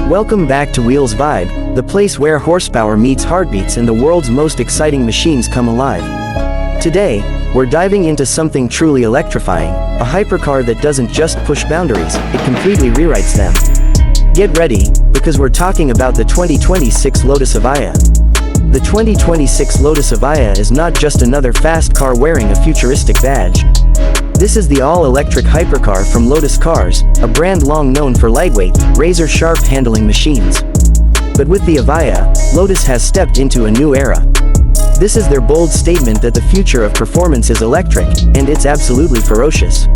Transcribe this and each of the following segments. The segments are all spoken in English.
Welcome back to Wheels Vibe, the place where horsepower meets heartbeats and the world's most exciting machines come alive. Today, we're diving into something truly electrifying, a hypercar that doesn't just push boundaries, it completely rewrites them. Get ready, because we're talking about the 2026 Lotus Evija. The 2026 Lotus Evija is not just another fast car wearing a futuristic badge. This is the all-electric hypercar from Lotus Cars, a brand long known for lightweight, razor-sharp handling machines. But with the Evija, Lotus has stepped into a new era. This is their bold statement that the future of performance is electric, and it's absolutely ferocious.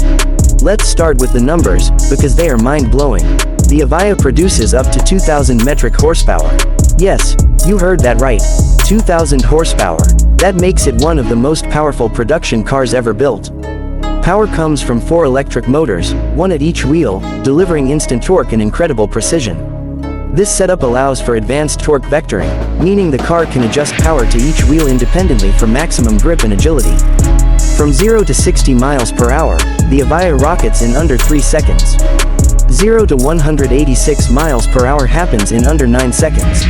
Let's start with the numbers, because they are mind-blowing. The Evija produces up to 2,000 metric horsepower. Yes, you heard that right, 2,000 horsepower. That makes it one of the most powerful production cars ever built. Power comes from 4 electric motors, one at each wheel, delivering instant torque and incredible precision. This setup allows for advanced torque vectoring, meaning the car can adjust power to each wheel independently for maximum grip and agility. From 0 to 60 miles per hour, the Evija rockets in under 3 seconds. 0 to 186 miles per hour happens in under 9 seconds.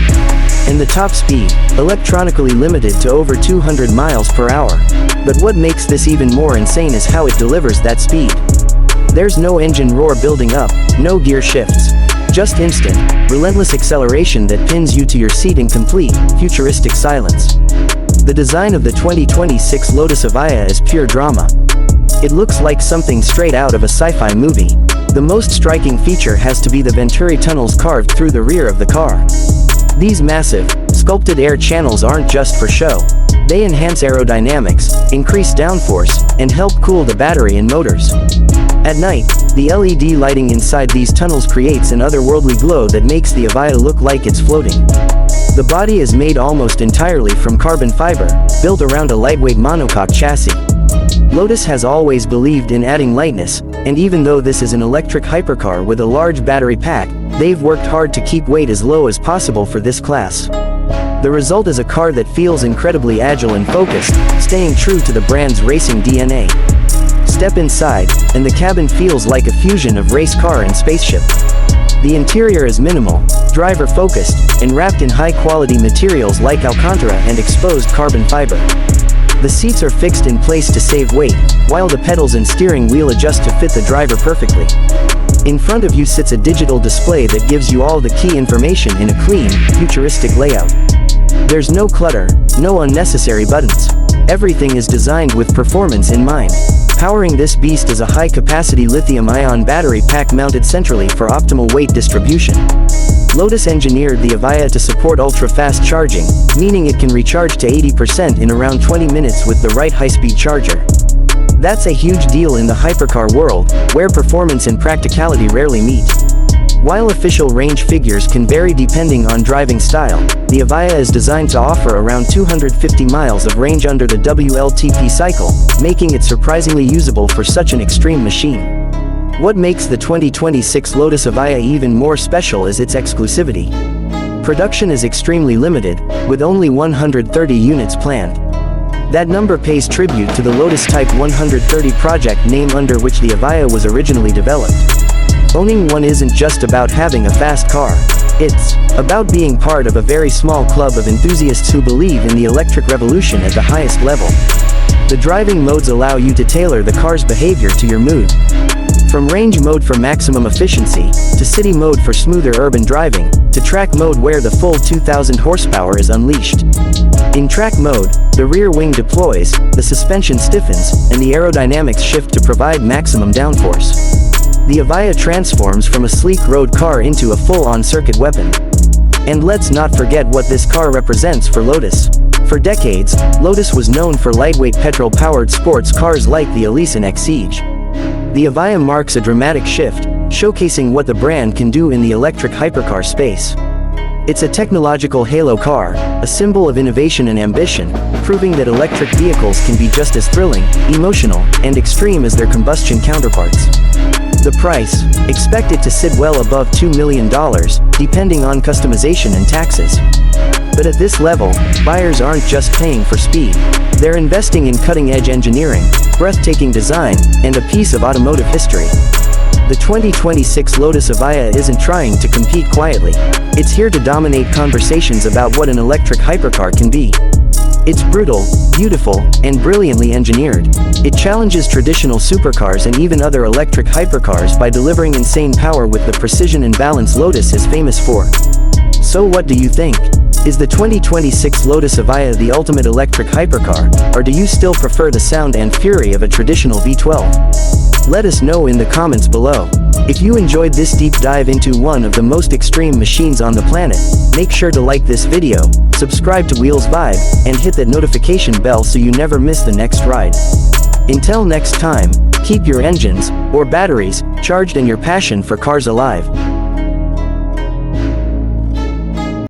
And the top speed, electronically limited to over 200 miles per hour. But what makes this even more insane is how it delivers that speed. There's no engine roar building up, no gear shifts. Just instant, relentless acceleration that pins you to your seat in complete, futuristic silence. The design of the 2026 Lotus Evija is pure drama. It looks like something straight out of a sci-fi movie. The most striking feature has to be the Venturi tunnels carved through the rear of the car. These massive, sculpted air channels aren't just for show. They enhance aerodynamics, increase downforce, and help cool the battery and motors. At night, the LED lighting inside these tunnels creates an otherworldly glow that makes the Evija look like it's floating. The body is made almost entirely from carbon fiber, built around a lightweight monocoque chassis. Lotus has always believed in adding lightness, and even though this is an electric hypercar with a large battery pack, they've worked hard to keep weight as low as possible for this class. The result is a car that feels incredibly agile and focused, staying true to the brand's racing DNA. Step inside, and the cabin feels like a fusion of race car and spaceship. The interior is minimal, driver-focused, and wrapped in high-quality materials like Alcantara and exposed carbon fiber. The seats are fixed in place to save weight, while the pedals and steering wheel adjust to fit the driver perfectly. In front of you sits a digital display that gives you all the key information in a clean, futuristic layout. There's no clutter, no unnecessary buttons. Everything is designed with performance in mind. Powering this beast is a high-capacity lithium-ion battery pack mounted centrally for optimal weight distribution. Lotus engineered the Evija to support ultra-fast charging, meaning it can recharge to 80% in around 20 minutes with the right high-speed charger. That's a huge deal in the hypercar world, where performance and practicality rarely meet. While official range figures can vary depending on driving style, the Evija is designed to offer around 250 miles of range under the WLTP cycle, making it surprisingly usable for such an extreme machine. What makes the 2026 Lotus Evija even more special is its exclusivity. Production is extremely limited, with only 130 units planned. That number pays tribute to the Lotus Type 130 project name under which the Evija was originally developed. Owning one isn't just about having a fast car. It's about being part of a very small club of enthusiasts who believe in the electric revolution at the highest level. The driving modes allow you to tailor the car's behavior to your mood. From range mode for maximum efficiency, to city mode for smoother urban driving, to track mode where the full 2,000 horsepower is unleashed. In track mode, the rear wing deploys, the suspension stiffens, and the aerodynamics shift to provide maximum downforce. The Evija transforms from a sleek road car into a full-on circuit weapon. And let's not forget what this car represents for Lotus. For decades, Lotus was known for lightweight petrol-powered sports cars like the Elise and Exige. The Evija marks a dramatic shift, showcasing what the brand can do in the electric hypercar space. It's a technological halo car, a symbol of innovation and ambition, proving that electric vehicles can be just as thrilling, emotional, and extreme as their combustion counterparts. The price, expected to sit well above $2 million, depending on customization and taxes. But at this level, buyers aren't just paying for speed. They're investing in cutting-edge engineering, breathtaking design, and a piece of automotive history. The 2026 Lotus Evija isn't trying to compete quietly. It's here to dominate conversations about what an electric hypercar can be. It's brutal, beautiful, and brilliantly engineered. It challenges traditional supercars and even other electric hypercars by delivering insane power with the precision and balance Lotus is famous for. So what do you think? Is the 2026 Lotus Evija the ultimate electric hypercar, or do you still prefer the sound and fury of a traditional V12? Let us know in the comments below. If you enjoyed this deep dive into one of the most extreme machines on the planet, make sure to like this video, subscribe to Wheels Vibe, and hit that notification bell so you never miss the next ride. Until next time, keep your engines, or batteries, charged and your passion for cars alive.